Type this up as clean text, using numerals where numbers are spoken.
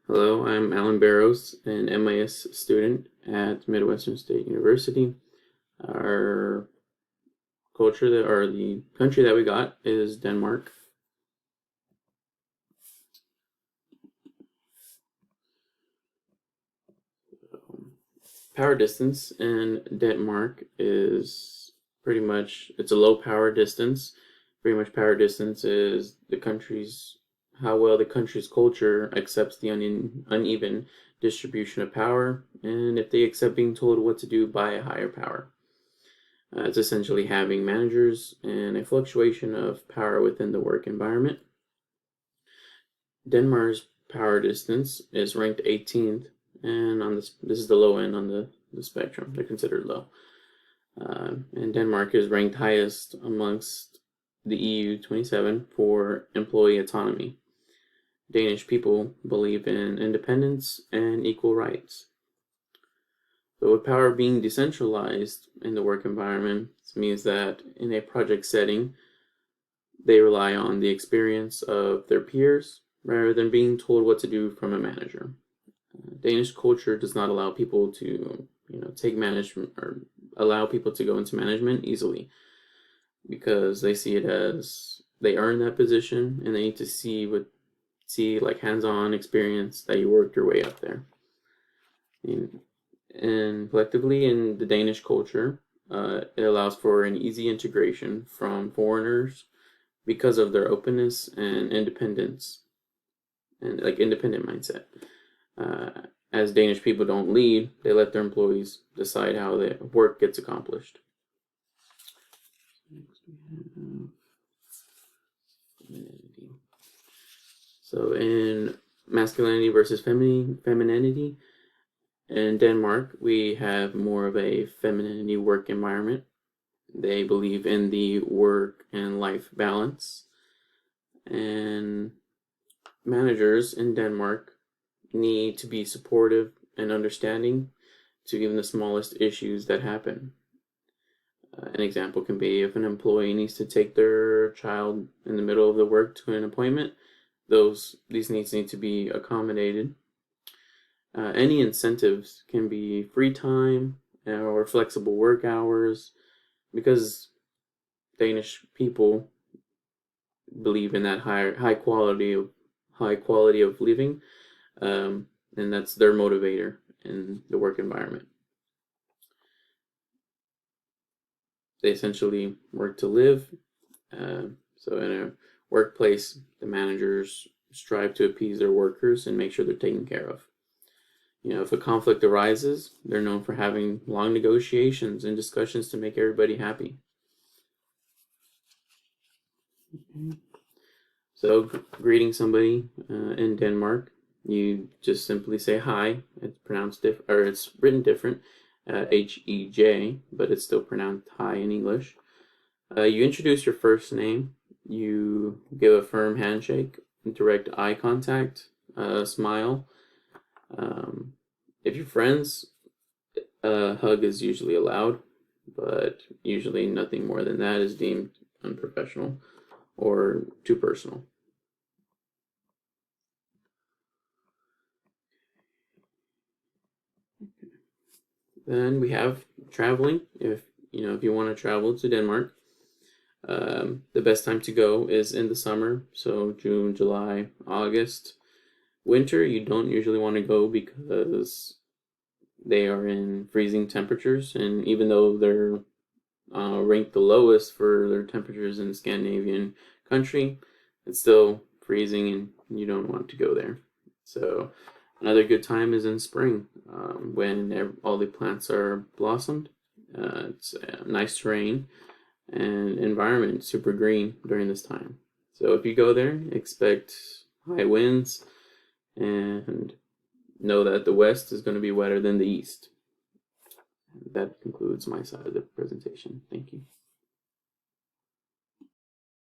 Hello, I'm Alan Barrows, an MIS student at Midwestern State University. Our or the country that we got is Denmark. Power distance in Denmark is it's a low power distance. Pretty much power distance is how well the country's culture accepts the uneven distribution of power, and if they accept being told what to do by a higher power. It's essentially having managers and a fluctuation of power within the work environment. Denmark's power distance is ranked 18th, and this is the low end on the spectrum. They're considered low. And Denmark is ranked highest amongst the EU 27 for employee autonomy. Danish people believe in independence and equal rights. So with power being decentralized in the work environment, this means that in a project setting, they rely on the experience of their peers rather than being told what to do from a manager. Danish culture does not allow people to, take management or allow people to go into management easily because they see it as they earn that position and they need to see like hands-on experience that you worked your way up there. And collectively in the Danish culture, it allows for an easy integration from foreigners because of their openness and independence and like independent mindset. As Danish people don't lead, they let their employees decide how the work gets accomplished. So in masculinity versus femininity, in Denmark, we have more of a femininity work environment. They believe in the work and life balance. And managers in Denmark need to be supportive and understanding to even the smallest issues that happen. An example can be if an employee needs to take their child in the middle of the work to an appointment, these needs need to be accommodated. Any incentives can be free time or flexible work hours because Danish people believe in that high quality of living, and that's their motivator in the work environment. They essentially work to live. So in a workplace, the managers strive to appease their workers and make sure they're taken care of. If a conflict arises, they're known for having long negotiations and discussions to make everybody happy. So, greeting somebody in Denmark, you just simply say hi. It's pronounced it's written different, H-E-J, but it's still pronounced hi in English. You introduce your first name. You give a firm handshake, direct eye contact, smile. If you're friends, a hug is usually allowed, but usually nothing more than that is deemed unprofessional or too personal. Then we have traveling. If you want to travel to Denmark, the best time to go is in the summer, so June, July, August. Winter, you don't usually want to go because they are in freezing temperatures, and even though they're ranked the lowest for their temperatures in the Scandinavian country, it's still freezing and you don't want to go there. So another good time is in spring when all the plants are blossomed. It's a nice terrain and environment, super green during this time. So if you go there, expect high winds and know that the west is going to be wetter than the east. That concludes my side of the presentation. Thank you.